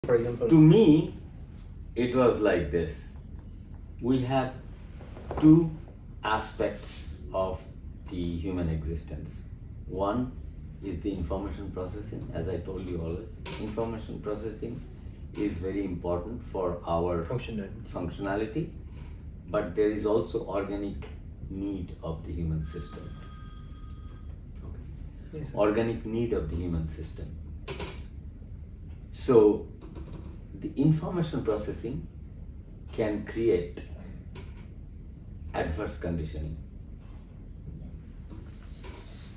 for example? To me, it was like this. We have two aspects of the human existence. One is the information processing, as I told you always. Information processing is very important for our functionality, but there is also organic need of the human system. Okay. Yes, Organic need of the human system. So, the information processing can create adverse conditioning.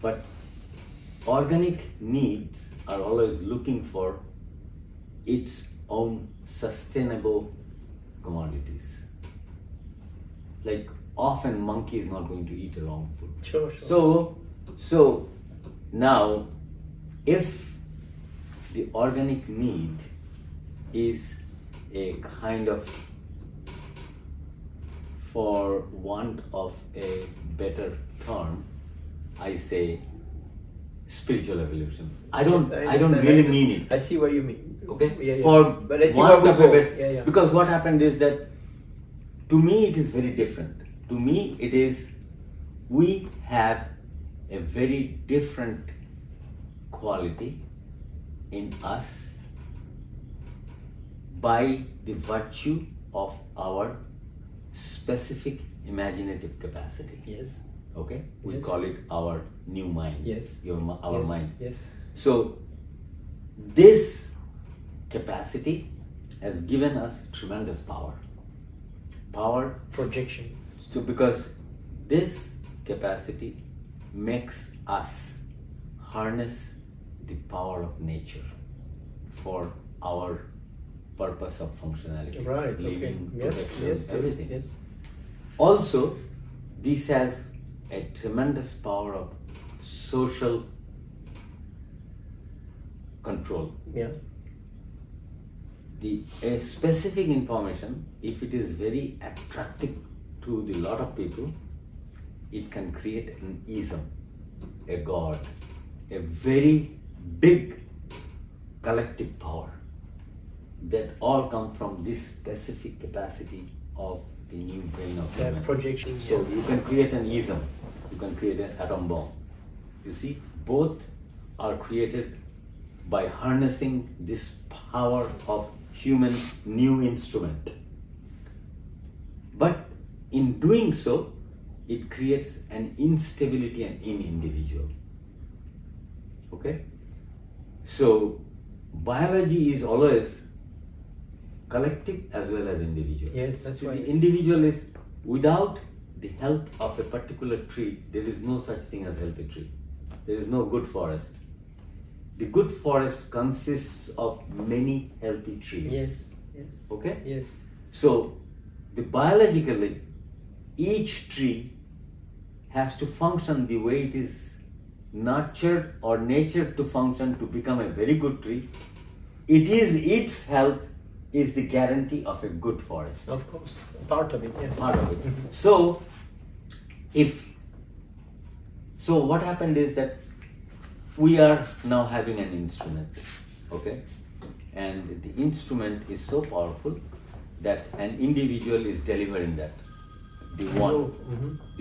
But organic needs are always looking for its own sustainable commodities. Like often monkey is not going to eat a wrong food. Sure. So now if the organic need is a kind of, for want of a better term, I say spiritual evolution. I don't really mean it. I see what you mean. Okay? Yeah. For But I see want where of we a go. better, Yeah. because what happened is that to me it is very different. To me it is, we have a very different quality in us by the virtue of our specific imaginative capacity. Yes. Okay? We Yes. call it our new mind. Yes. Our Yes. mind. Yes. So this capacity has given us tremendous power. Projection. So because this capacity makes us harness the power of nature for our purpose of functionality. Right. Living, Okay. protection, Yes. everything. Yes. Also, this has a tremendous power of social control. Yeah. A specific information, if it is very attractive to the lot of people, it can create an ism, a god, a very big collective power that all come from this specific capacity of the new brain of That human. projection. So you can create an ism, you can create an atom bomb. You see, both are created by harnessing this power of human new instrument. But in doing so, it creates an instability in individual. Okay? So biology is always collective as well as individual. Yes, that's So right. the individual is, without the health of a particular tree, there is no such thing as healthy tree. There is no good forest. The good forest consists of many healthy trees. Yes. Yes. Okay? Yes. So, biologically, each tree has to function the way it is nurtured or natured to function to become a very good tree. It is its health is the guarantee of a good forest. Of course. Part of it. Yes. Part of it. So what happened is that we are now having an instrument, okay? And the instrument is so powerful that an individual is delivering that. The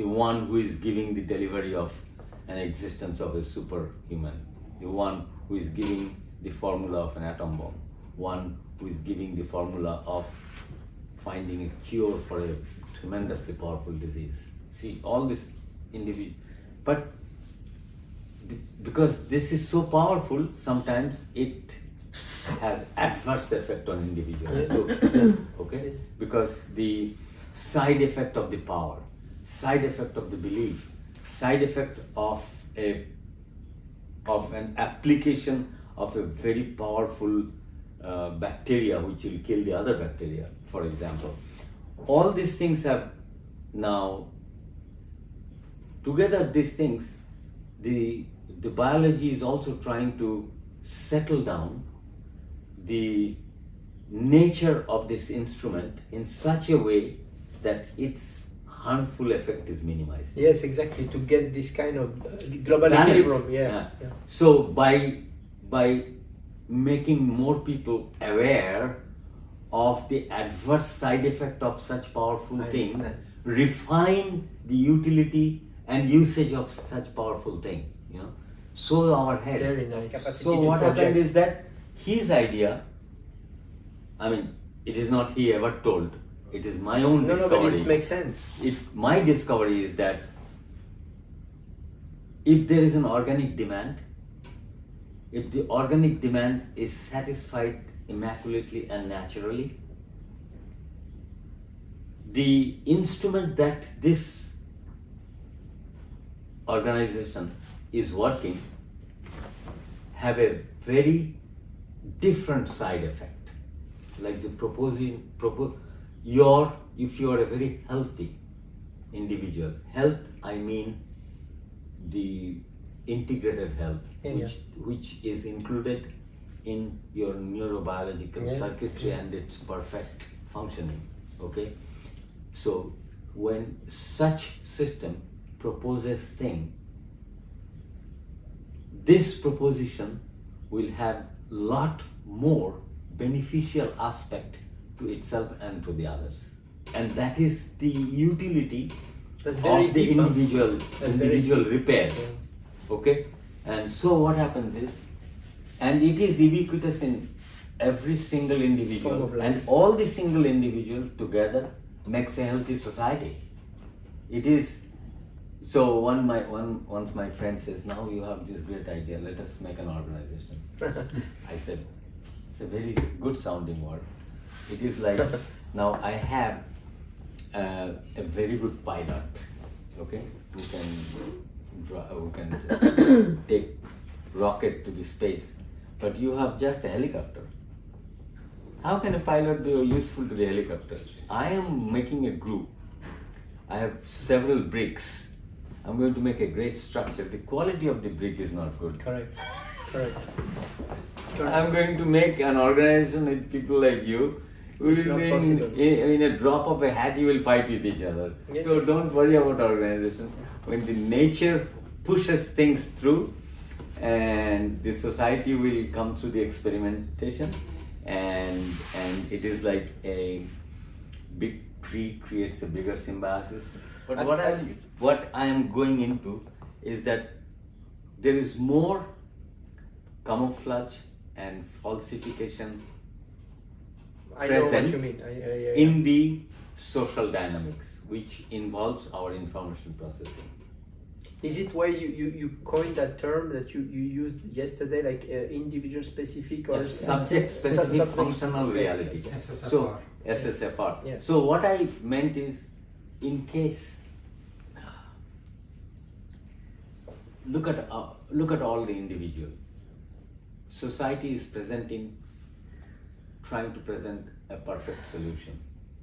one who is giving the delivery of an existence of a superhuman, the one who is giving the formula of an atom bomb, one who is giving the formula of finding a cure for a tremendously powerful disease. See, all this individual, but because this is so powerful, sometimes it has adverse effect on individuals. Yes. Okay? Yes. Because the side effect of the power, side effect of the belief, side effect of an application of a very powerful bacteria which will kill the other bacteria, for example. All these things have now, together these things, the biology is also trying to settle down the nature of this instrument in such a way that its harmful effect is minimized. Yes, exactly. To get this kind of global Balance. equilibrium. Yeah. So by making more people aware of the adverse side effect of such powerful thing, understand. refine the utility and usage of such powerful thing, so our head. Very nice. Capacity So to what happened project. is that his idea, it is not he ever told, it is my own No, discovery. but it makes sense. My discovery is that if there is an organic demand, if the organic demand is satisfied immaculately and naturally, the instrument that this organization is working have a very different side effect. Like if you are a very healthy individual, health I mean the integrated health, which is included in your neurobiological circuitry and its perfect functioning. Okay, so when such system proposes thing, this proposition will have lot more beneficial aspect to itself and to the others, and that is the utility That's very of the deep, huh? That's very individual deep. repair. Yeah. Okay, and so what happens is, and it is ubiquitous in every single Form individual, of life. and all the single individual together makes a healthy society. It is so. Once my friend says, "Now you have this great idea. Let us make an organization." I said, "It's a very good sounding word. It is like now I have a very good pilot, okay, who can just take rocket to the space, but you have just a helicopter. How can a pilot be useful to the helicopter? I am making a group. I have several bricks. I'm going to make a great structure. The quality of the brick is not good. Correct. I'm going to make an organization with people like you. It's not possible. In a drop of a hat, you will fight with each other. Yeah. So don't worry about organization. When the nature pushes things through, and the society will come through the experimentation, and it is like a big tree creates a bigger symbiosis. But what I am going into is that there is more camouflage and falsification I know what present you mean. in the social dynamics, which involves our information processing. Is it why you coined that term that you used yesterday, like individual specific or Subject specific Subject- functional yes, reality. yes, yes. SSFR. So SSFR. Yeah. So what I meant is, in case look at all the individual. Society is trying to present a perfect solution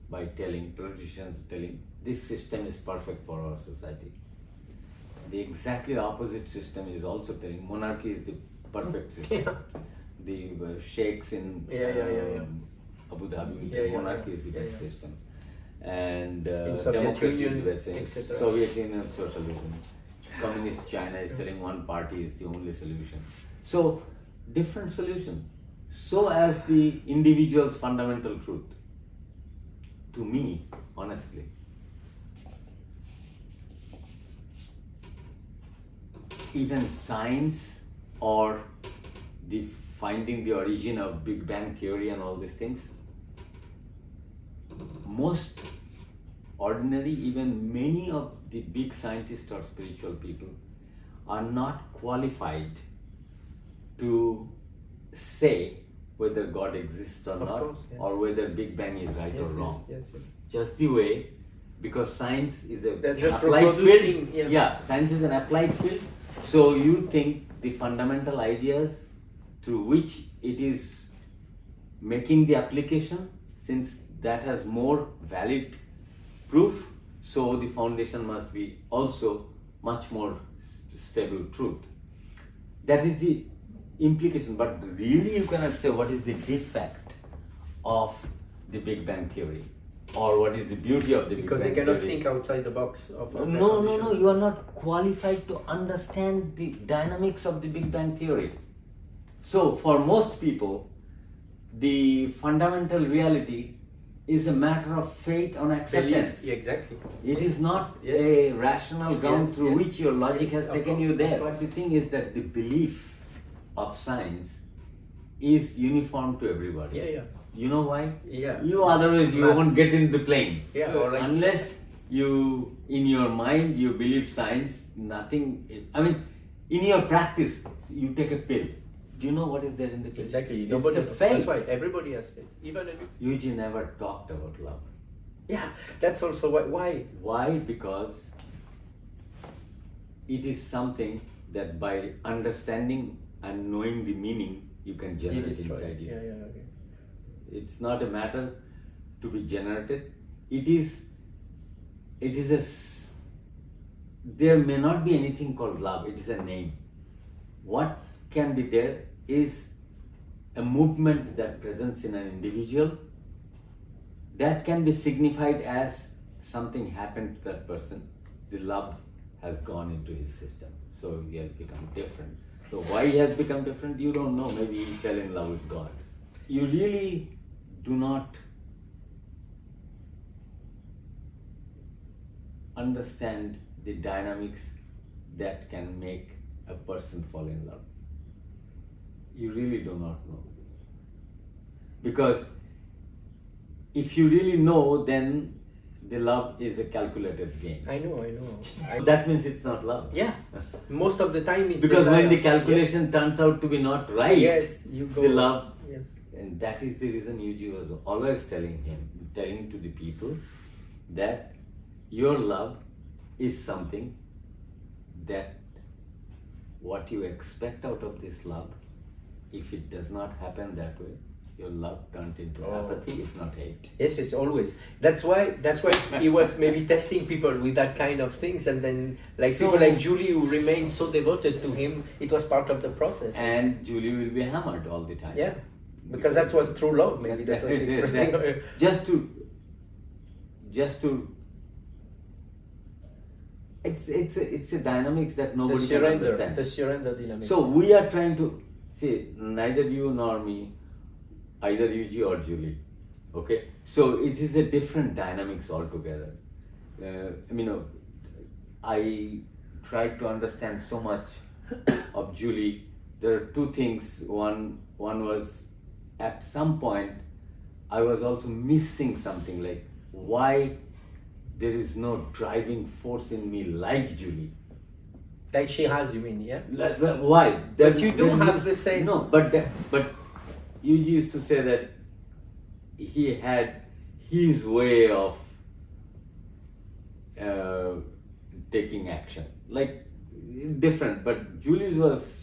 by politicians telling this system is perfect for our society. The exactly opposite system is also telling monarchy is the perfect system. Yeah. The sheikhs in Abu Dhabi will say monarchy is the best system. And In Soviet democracy Union, is the best, etc. Soviet Union socialism. Communist China is telling one party is the only solution. So, different solution. So as the individual's fundamental truth. To me, honestly, even science or the finding the origin of Big Bang theory and all these things, most ordinary, even many of the big scientists or spiritual people are not qualified to say whether God exists or Of not, course, yes. or whether Big Bang is right or Yes, wrong. yes. Just the way, because science is a They're just applied reproducing, field. yeah. Science is an applied field. So you think the fundamental ideas through which it is making the application, since that has more valid proof, so the foundation must be also much more stable truth. That is the implication, but really you cannot say what is the defect of the Big Bang theory, or what is the beauty of the Big Because Bang they cannot theory. think outside the box of No, you are not qualified to understand the dynamics of the Big Bang theory. So for most people, the fundamental reality is a matter of faith on acceptance. Yeah, exactly. It is not Yes. a rational ground Yes, through yes, which your logic yes, has of taken course, you of there. course. But the thing is that the belief of science is uniform to everybody. Yeah. You know why? Yeah. You otherwise you Maths. won't get into the plane. Yeah, So or like- unless you in your mind you believe science, nothing. I mean, in your practice you take a pill. Do you know what is there in the pill? Exactly. It's Nobody a knows. faith. That's why everybody has faith. Even if Yuji never talked about love. yeah, that's also why. Why? Because it is something that by understanding and knowing the meaning you can You generate destroy. inside you. Yeah. Okay. It's not a matter to be generated. It is there may not be anything called love. It is a name. What can be there is a movement that presents in an individual that can be signified as something happened to that person. The love has gone into his system, so he has become different. So why he has become different, you don't know. Maybe he fell in love with God. You really do not understand the dynamics that can make a person fall in love. You really do not know. Because if you really know, then the love is a calculated game. I know. That means it's not love. Yeah. Most of the time is Because when desire. the calculation turns out to be not right, Yes, you go. the love. Yes. And that is the reason Yuji was always telling to the people that your love is something that what you expect out of this love, if it does not happen that way, your love turned into apathy, if not hate. Yes, always. That's why he was maybe testing people with that kind of things, and then people like Julie who remained so devoted to him, it was part of the process. And Julie will be hammered all the time. Yeah, because that was true love. Maybe that was expressing. just to. It's a dynamics that nobody can understand. The surrender dynamics. So we are trying to see, neither you nor me, either Yuji or Julie. Okay, so it is a different dynamics altogether. I tried to understand so much of Julie. There are two things. One was at some point I was also missing something, like why there is no driving force in me like Julie. Like she has, you mean? Yeah. Why? But you do have the same. No, but Yuji used to say that he had his way of taking action, like different. But Julie's was,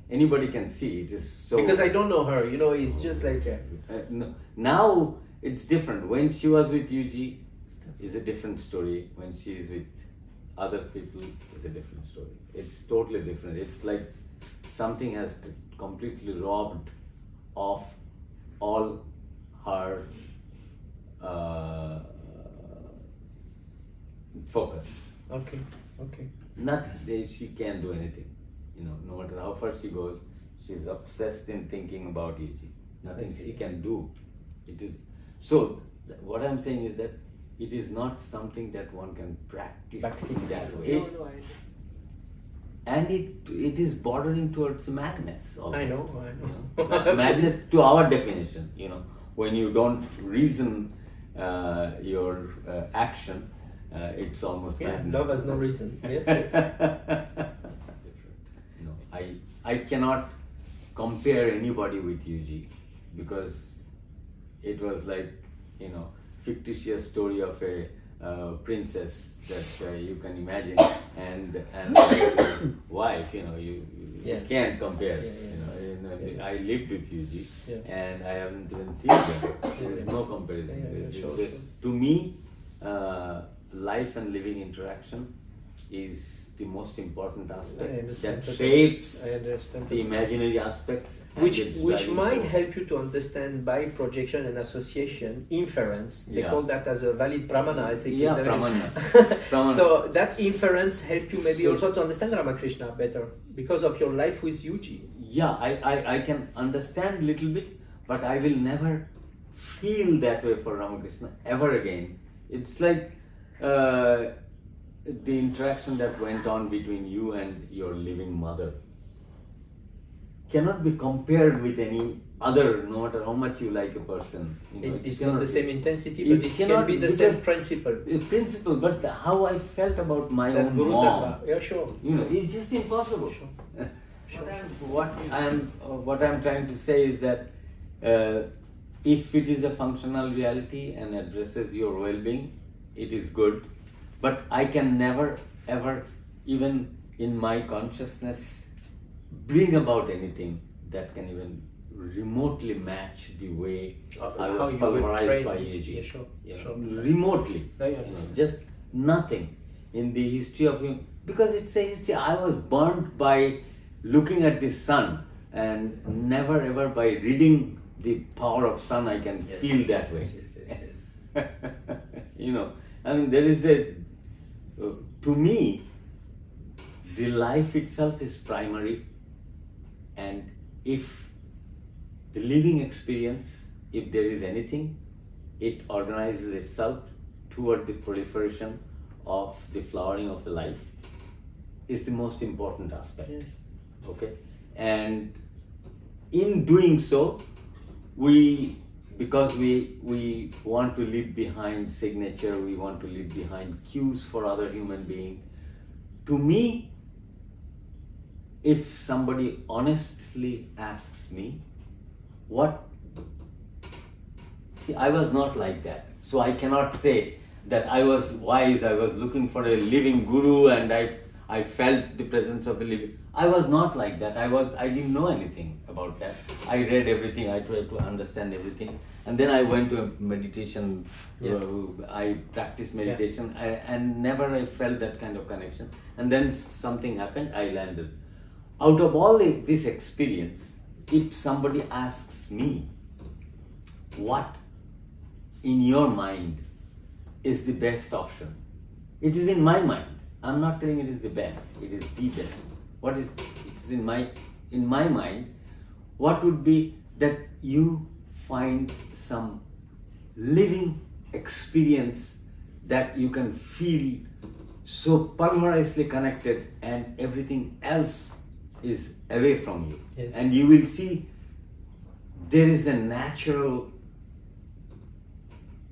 anybody can see it is so. Because I don't know her, it's just like. No, now it's different. When she was with Yuji, is a different story. When she is with other people, is a different story. It's totally different. It's like something has completely robbed of all her focus. Okay. She can't do anything. No matter how far she goes, she's obsessed in thinking about Yuji. Nothing she can do. It is so. What I'm saying is that it is not something that one can practice in that way. No, And it is bordering towards madness. Also. I know. Madness to our definition, when you don't reason your action, it's almost madness. Love has no reason. Yes. I cannot compare anybody with Yuji, because it was like, fictitious story of a princess that you can imagine, and wife, you can't compare. I lived with Yuji, and I haven't even seen them. There is no comparison. To me, life and living interaction is the most important aspect that shapes the imaginary aspects, which might help you to understand by projection and association inference. They call that as a valid pramana, I think. Pramana. So that inference helped you maybe also to understand Ramakrishna better because of your life with Yuji. yeah, I can understand little bit, but I will never feel that way for Ramakrishna ever again. It's like the interaction that went on between you and your living mother cannot be compared with any other, no matter how much you like a person. It's not the same intensity, but it can be the same principle. Principle, but how I felt about my That own Guru mom, Tattva. Yeah, sure. it's just impossible. Sure. What I'm trying to say is that if it is a functional reality and addresses your well-being, it is good. But I can never ever, even in my consciousness, bring about anything that can even remotely match the way I was pulverized by aging. Yeah, sure. Sure. Remotely, just nothing in the history of him, because it's a history. I was burnt by looking at the sun, and never ever by reading the power of sun I can feel that way. Yes. I mean, there is to me, the life itself is primary, and if the living experience, if there is anything, it organizes itself toward the proliferation of the flowering of a life, is the most important aspect. Yes. Okay, and in doing so, because we want to leave behind signature, we want to leave behind cues for other human beings. To me, if somebody honestly asks me, I was not like that, so I cannot say that I was wise, I was looking for a living guru and I felt the presence of a living. I was not like that. I didn't know anything about that. I read everything, I tried to understand everything, and then I went to a meditation. I practiced meditation, and never I felt that kind of connection. And then something happened, I landed. Out of all this experience, if somebody asks me, what in your mind is the best option? It is in my mind. I'm not telling it is the best, it is the best. It's in my mind, what would be that you find some living experience that you can feel so pulverizedly connected and everything else is away from you. Yes. And you will see there is a natural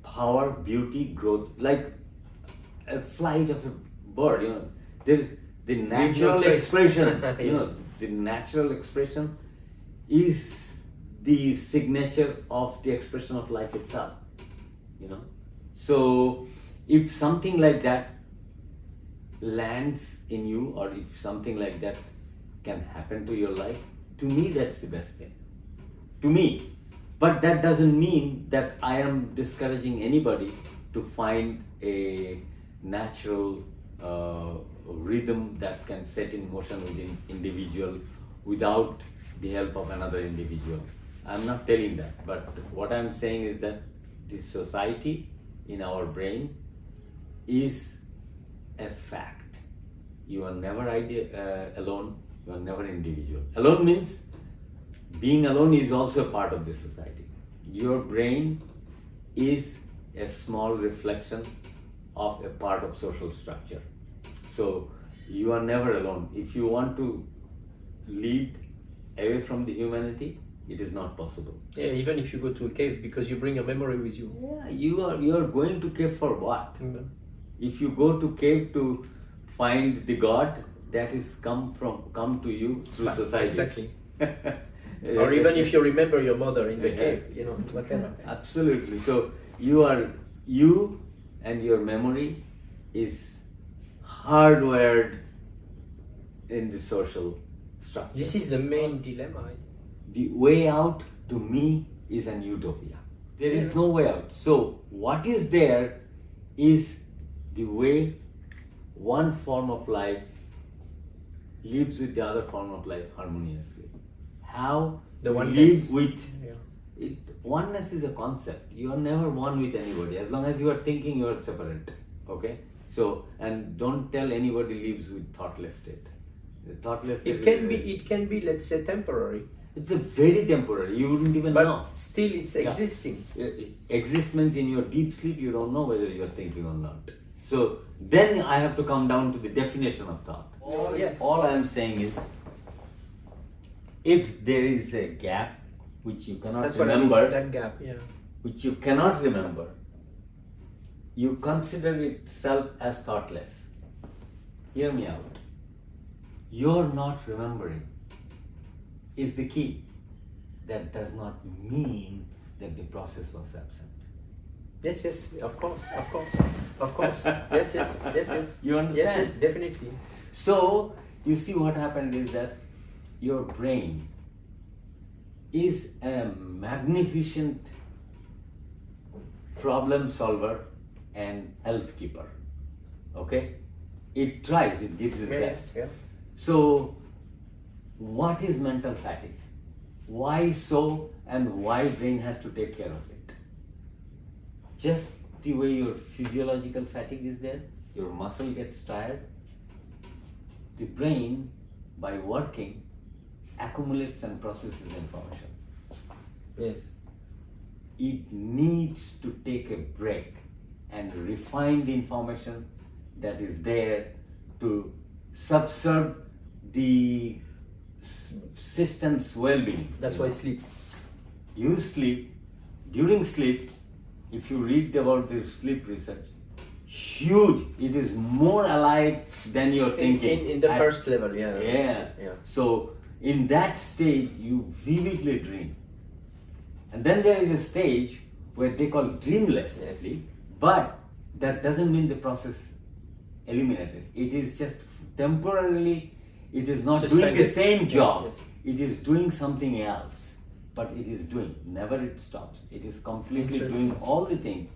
power, beauty, growth, like a flight of a bird, there is the natural expression, the natural expression is the signature of the expression of life itself, So if something like that lands in you, or if something like that can happen to your life, to me that's the best thing. To me. But that doesn't mean that I am discouraging anybody to find a natural rhythm that can set in motion within individual without the help of another individual. I'm not telling that, but what I'm saying is that the society in our brain is a fact. You are never alone, you are never individual. Alone means being alone is also a part of the society. Your brain is a small reflection of a part of social structure. So you are never alone. If you want to lead away from the humanity, it is not possible. Yeah, even if you go to a cave, because you bring a memory with you. Yeah, you are going to cave for what? Mm-hmm. If you go to cave to find the God, that is come to you through society. Exactly. Or even if you remember your mother in the cave, whatever. Absolutely. So you and your memory is hardwired in the social structure. This is the main dilemma. The way out to me is an utopia. There is no way out. So what is there is the way one form of life lives with the other form of life harmoniously. How the you live with it. Oneness is a concept. You are never one with anybody. As long as you are thinking, you are separate. Okay? So, and don't tell anybody lives with thoughtless state. The thoughtless It can be, let's say, temporary, It's a very temporary. You wouldn't even but know. still it's existing. Existence in your deep sleep, you don't know whether you are thinking or not. So then I have to come down to the definition of thought. All I am saying is, if there is a gap which you cannot That's remember, what I mean, that gap, yeah. which you cannot remember, you consider itself as thoughtless. Hear me out. You're not remembering is the key. That does not mean that the process was absent. Yes, of course. Yes. You understand? Yes, definitely. So, you see what happened is that your brain is a magnificent problem solver and health keeper. Okay? It tries, it gives its best. Yeah. So, what is mental fatigue? Why so, and why brain has to take care of it? Just the way your physiological fatigue is there, your muscle gets tired, the brain, by working, accumulates and processes information. Yes. It needs to take a break and refine the information that is there to subserve the system's well-being. That's why sleep. You sleep, during sleep, if you read about the sleep research, huge, it is more alive than you're thinking. In the first level, yeah. Yeah. So in that stage, you vividly dream. And then there is a stage where they call dreamless sleep, but that doesn't mean the process eliminated. It is just temporarily, it is not doing the same job. It is doing something else, but it is doing, never it stops. It is completely doing all the things.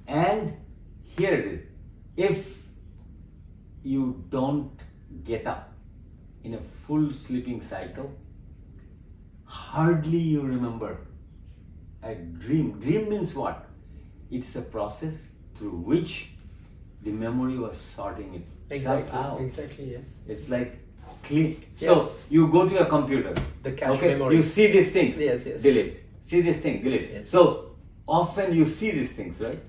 And here it is. If you don't get up in a full sleeping cycle, hardly you remember a dream. Dream means what? It's a process through which the memory was sorting itself out. Exactly, yes. It's like clean. So you go to your computer. The cache memory. You see these things. Yes. Delete. See this thing. Delete. Yes. So often you see these things, right?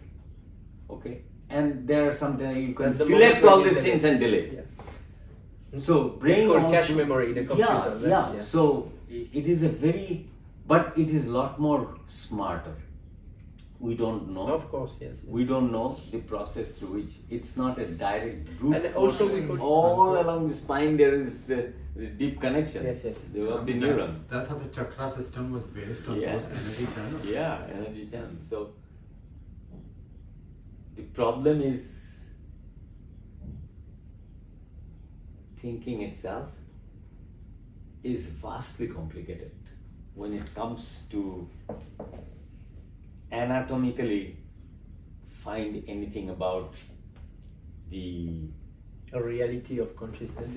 Okay. And there are sometimes you can select all these things and delete. Yeah. So brain it's called also, cache memory in the computer. Yeah. So it is a very, but it is a lot more smarter. We don't know. Of course, yes. We don't know the process through which it's not a direct brute And force. also we could all along the spine there is a deep connection. Yes. Of the neurons. That's how the chakra system was based on those energy channels. Yeah, energy channels. So the problem is thinking itself is vastly complicated when it comes to anatomically find anything about the reality of consciousness.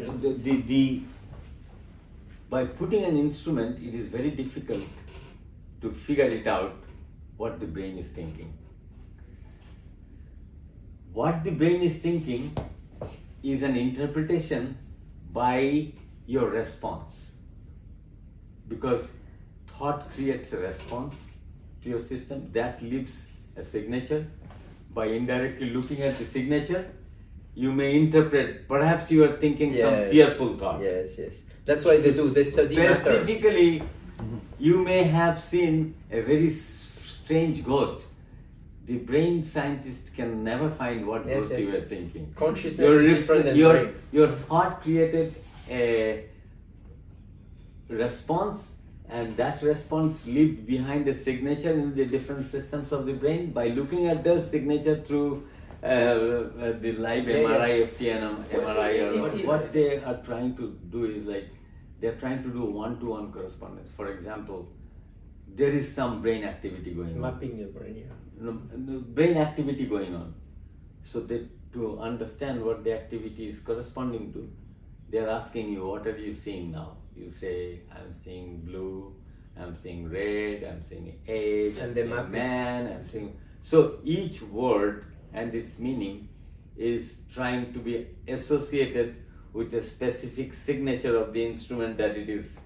By putting an instrument, it is very difficult to figure it out what the brain is thinking. What the brain is thinking is an interpretation by your response, because thought creates a response to your system that leaves a signature. By indirectly looking at the signature, you may interpret, perhaps you are thinking some fearful thought. Yes. That's why they do, they study matter. Specifically, you may have seen a very strange ghost. The brain scientist can never find what ghost you were thinking. Consciousness is different than brain. Your thought created a response, and that response lived behind a signature in the different systems of the brain. By looking at their signature through the live MRI, FT and MRI, what they are trying to do is like, they are trying to do one-to-one correspondence. For example, there is some brain activity going on. Mapping your brain, Brain activity going on. So to understand what the activity is corresponding to, they are asking you, what are you seeing now? You say, I'm seeing blue, I'm seeing red, I'm seeing age, I'm seeing man, I'm seeing... So each word and its meaning is trying to be associated with a specific signature of the instrument that it is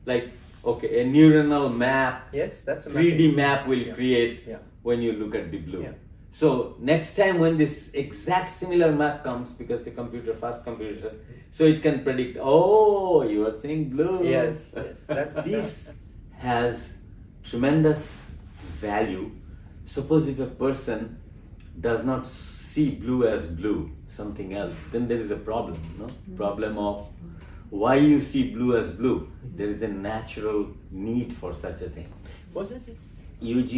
like, okay, a neuronal map, Yes, that's a 3D mapping. map will Yeah. create Yeah. when you look at the blue. Yeah. So next time when this exact similar map comes, because the fast computer, so it can predict, oh, you are seeing blue. Yes, that's This has tremendous value. Suppose if a person does not see blue as blue, something else, then there is a problem, no? Problem of why you see blue as blue. There is a natural need for such a thing. Was it? UG,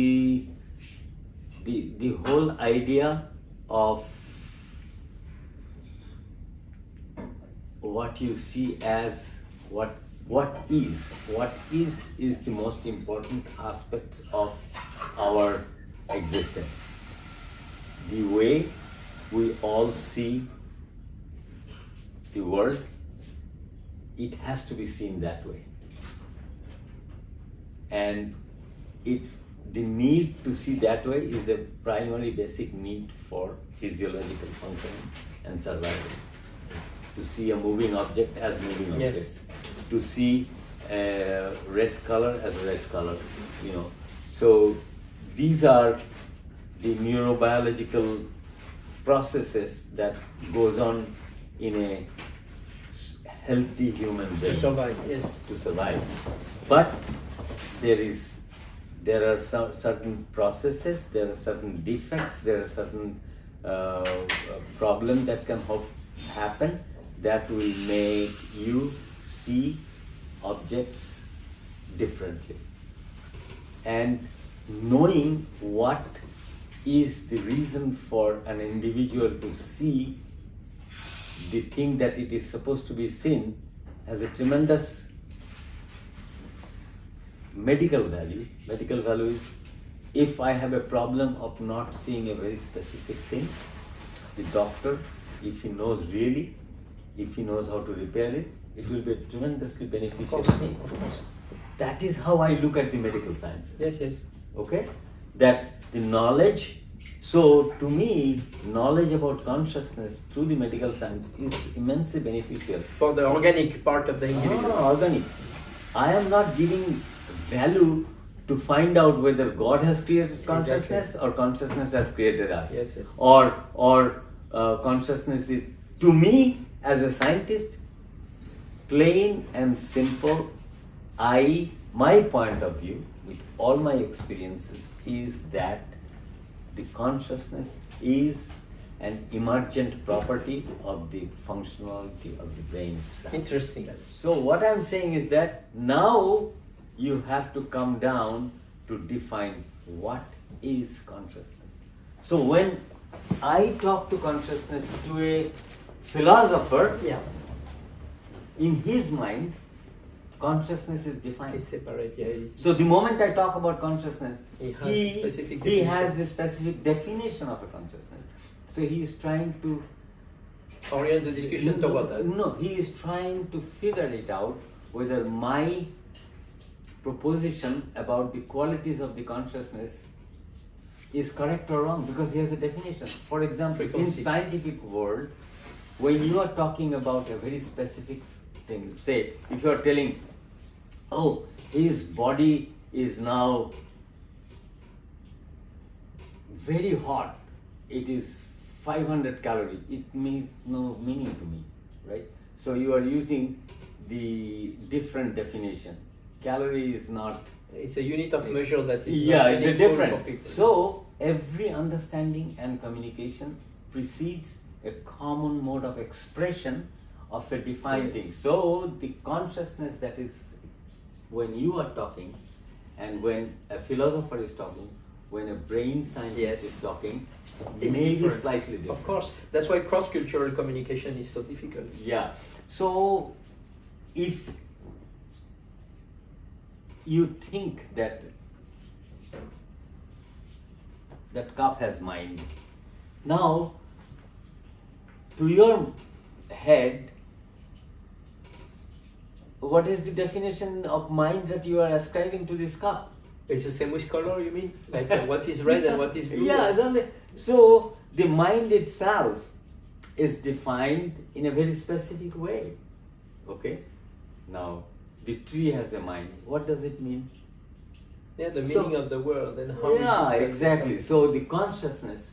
the whole idea of what you see as what is the most important aspect of our existence. The way we all see the world, it has to be seen that way. And the need to see that way is a primary basic need for physiological functioning and survival. To see a moving object as moving object. Yes. To see a red color as red color, you know. So these are the neurobiological processes that goes on in a healthy human being. To survive, yes. To survive. But there are some certain processes, there are certain defects, there are certain problems that can happen that will make you see objects differently. And knowing what is the reason for an individual to see the thing that it is supposed to be seen has a tremendous medical value. Medical value is, if I have a problem of not seeing a very specific thing, the doctor, if he knows really, if he knows how to repair it, it will be a tremendously beneficial thing. Of course. That is how I look at the medical sciences. Yes, yes. Okay? That the knowledge, so to me, knowledge about consciousness through the medical science is immensely beneficial. For the organic part of the individual. No, organic. I am not giving value to find out whether God has created consciousness or consciousness has created us. Yes, yes. Or consciousness is, to me as a scientist, plain and simple. My point of view with all my experiences is that the consciousness is an emergent property of the functionality of the brain. Interesting. So what I'm saying is that now you have to come down to define what is consciousness. So when I talk to consciousness to a philosopher, Yeah. in his mind, consciousness is defined. It's separate, yeah. It's, So the moment I talk about consciousness, He has the specific he has definition. the specific definition of a consciousness. So he is trying to orient the discussion toward that. No, he is trying to figure it out whether my proposition about the qualities of the consciousness is correct or wrong, because he has a definition. For example, in Preconceived. scientific world, when you are talking about a very specific thing, say if you are telling, oh, his body is now very hot, it is 500 calories, it means no meaning to me, right? So you are using the different definition. Calorie is not. It's a unit of measure that is Yeah, not it's a meaningful different. for people. So every understanding and communication precedes a common mode of expression of a defined Yes. thing. So the consciousness that is when you are talking, and when a philosopher is talking, when a brain scientist Yes. is talking, It's maybe different. slightly different. Of course. That's why cross-cultural communication is so difficult. Yeah. So if you think that cup has mind, now to your head, what is the definition of mind that you are ascribing to this cup? It's the same with color, you mean? Like what is red and what is blue? Yeah, something. So the mind itself is defined in a very specific way. Okay? Now, the tree has a mind. What does it mean? Yeah, the meaning of the world and how we Yeah, discuss exactly. it. So the consciousness,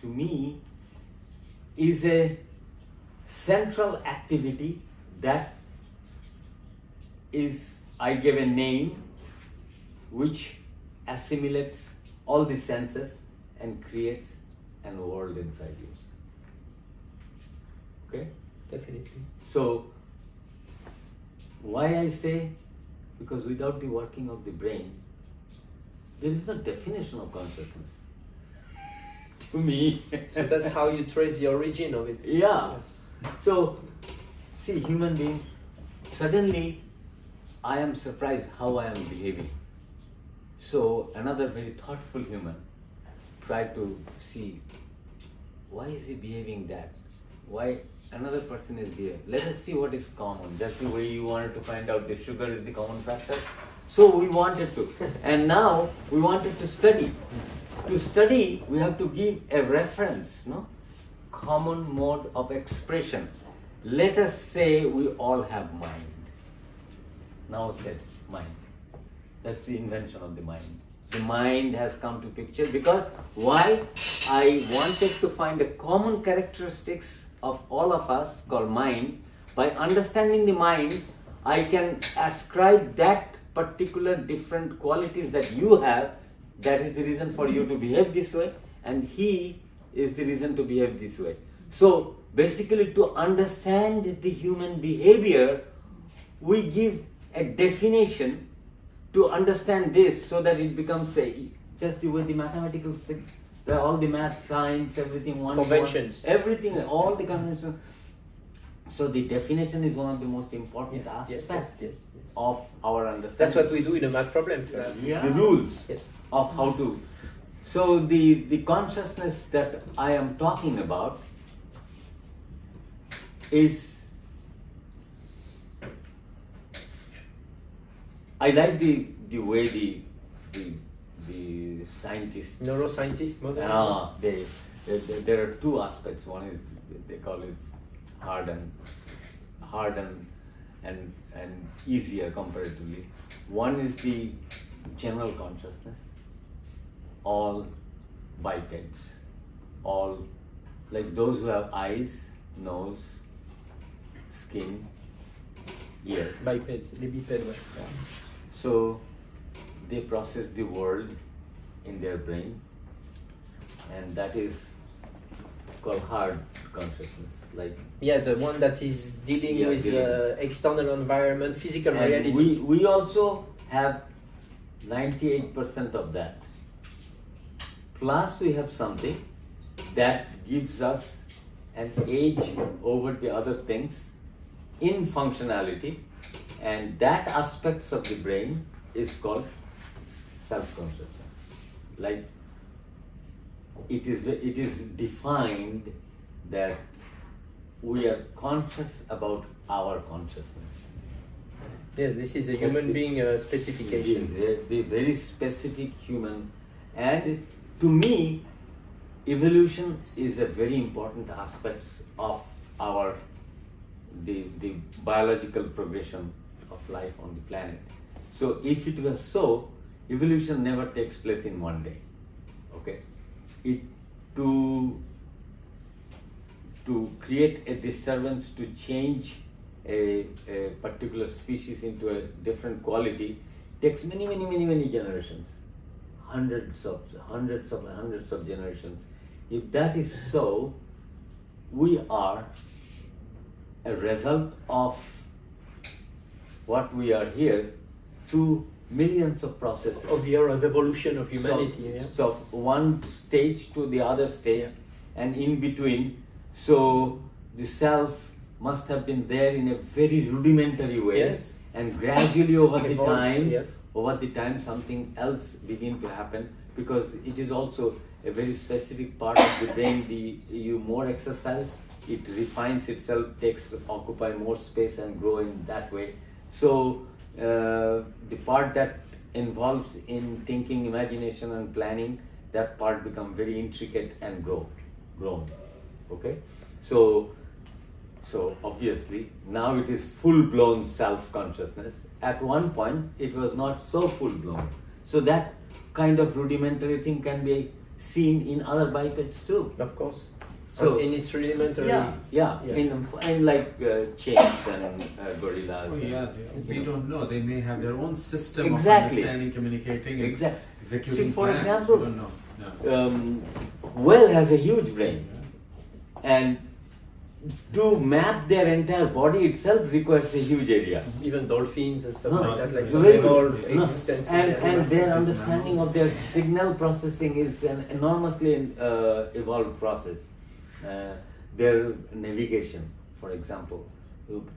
to me, is a central activity that is, I gave a name, which assimilates all the senses and creates an world inside you. Okay? Definitely. So, why I say, because without the working of the brain, there is no definition of consciousness. To me. So that's how you trace the origin of it. Yeah. So, see, human being, suddenly I am surprised how I am behaving. So, another very thoughtful human tried to see, why is he behaving that? Why another person is behaving? Let us see what is common. Just the way you wanted to find out that sugar is the common factor. So we wanted to. And now we wanted to study. To study, we have to give a reference, no? Common mode of expression. Let us say we all have mind. Now said mind. That's the invention of the mind. The mind has come to picture because why? I wanted to find a common characteristics of all of us called mind. By understanding the mind, I can ascribe that particular different qualities that you have. That is the reason for you to behave this way, and he is the reason to behave this way. So basically, to understand the human behavior, we give a definition to understand this so that it becomes just the way the mathematical things, all the math, science, everything, Conventions. everything, all the conventions. So the definition is one of the most important aspects yes. of our understanding. That's what we do in a math problem. Yeah. The rules Yes. of how to. So the consciousness that I am talking about is, I like the way the scientists, Neuroscientist model. there are two aspects. One is they call it hard and easier comparatively. One is the general consciousness. All bipeds, all like those who have eyes, nose, skin, ear. Bipeds, les bipèdes, ouais. So they process the world in their brain, and that is called hard consciousness. Like Yeah, the one that is dealing with external environment, physical and reality. we also have 98% of that. Plus we have something that gives us an edge over the other things in functionality, and that aspects of the brain is called self-consciousness. Like it is defined that we are conscious about our consciousness. Yes, this is a human being specification. The very specific human, and to me, evolution is a very important aspect of the biological progression of life on the planet. So if it was so, evolution never takes place in one day. Okay, to create a disturbance, to change a particular species into a different quality takes many generations, hundreds of generations. If that is so, we are a result of what we are here through millions of processes. Of year of evolution of humanity. So one stage to the other stage, and in between, so the self must have been there in a very rudimentary way. Yes. And gradually over the time something else begin to happen, because it is also a very specific part of the brain. You more exercise, it refines itself, occupy more space and grow in that way. So the part that involves in thinking, imagination and planning, that part become very intricate and grown. Okay, so obviously now it is full-blown self-consciousness. At one point it was not so full-blown. So that kind of rudimentary thing can be seen in other bipeds too. Of course. So in its rudimentary. yeah. In like chimps and gorillas. Oh, yeah, we don't know. They may have their own system Exactly. of understanding, communicating, and Exactly. executing See, for plans. example, we don't know. No. whale has a huge brain, and to map their entire body itself requires a huge area. Even dolphins and stuff No, like that, like it's some very evolved good. No, existence. in and the animal. their These understanding mammals. of their signal processing is an enormously evolved process. Their navigation, for example,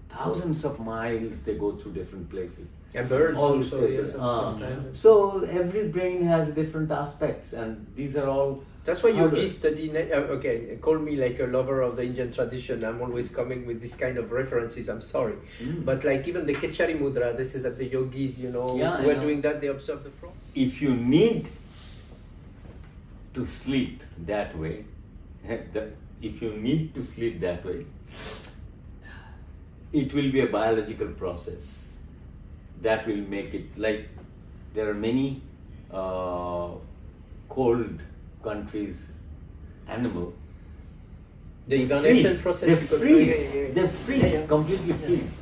thousands of miles they go through different places. And birds All also, stages. yes, sometimes. So every brain has different aspects, and these are all. That's why others. yogis study. Okay, call me like a lover of the Indian tradition. I'm always coming with this kind of references. I'm sorry, but like even the Kechari Mudra, this is that the yogis, Yeah, who I are know. doing that, they observe the frog. If you need to sleep that way, if you need to sleep that way, it will be a biological process that will make it like there are many cold countries animal. The They hibernation freeze. process. They because- freeze. yeah. They freeze. Yeah, yeah. Completely freeze.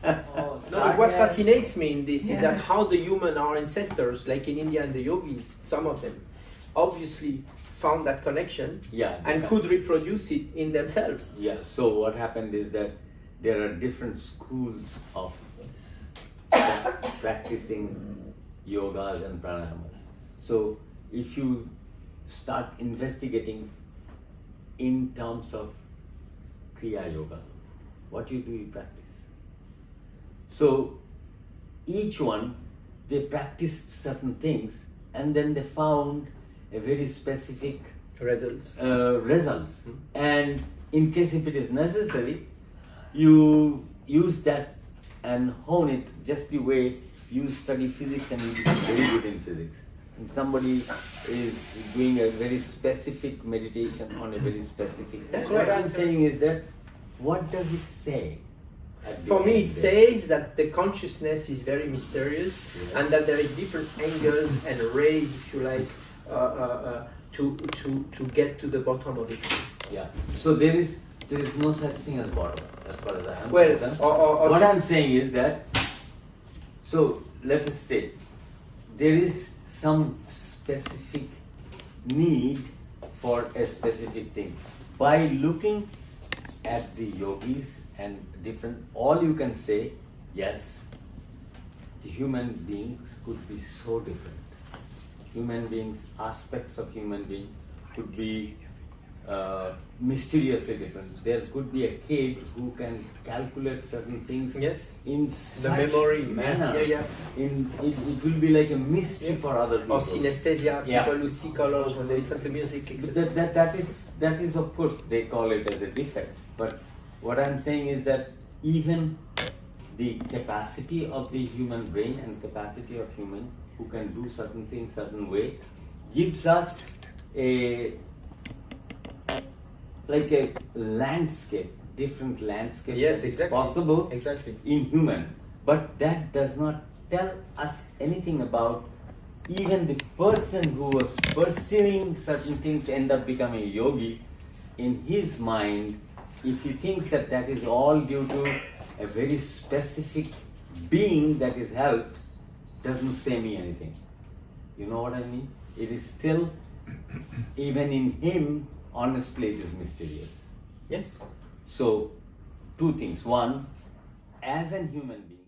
No, but what fascinates me in this is Yeah. that how the human, our ancestors, like in India and the yogis, some of them, obviously found that connection Yeah. and they- could reproduce it in themselves. Yeah, so what happened is that there are different schools of practicing yogas and pranayamas. So if you start investigating in terms of Kriya Yoga, what you do, you practice. So each one, they practiced certain things and then they found a very specific Results. results. And in case if it is necessary, you use that and hone it just the way you study physics and you become very good in physics. And somebody is doing a very specific meditation on a very specific. That's what right. I'm saying is that what does it say? at the For me, end it there? says that the consciousness is very mysterious, and that there is different angles and rays, if you like, to get to the bottom of it. Yeah. So there is no such thing as bottom as far as I am Well, concerned. or What I'm saying is that, so let us state, there is some specific need for a specific thing. By looking at the yogis and different, all you can say, yes, the human beings could be so different. Human beings, aspects of human being could be mysteriously different. There could be a kid who can calculate certain things Yes. in the such memory, manner. yeah. It will be like a mystery Yes. for other people. Or synesthesia, Yeah. people who see colors when they listen to music, But etc. that is of course they call it as a defect. But what I'm saying is that even the capacity of the human brain and capacity of human who can do certain things certain way gives us a landscape, different landscape Yes, that is exactly. possible Exactly. in human. But that does not tell us anything about even the person who was pursuing certain things end up becoming a yogi. In his mind, if he thinks that that is all due to a very specific being that is helped, doesn't say me anything. You know what I mean? It is still, even in him, honestly, it is mysterious. Yes. So, two things. One, as an human being,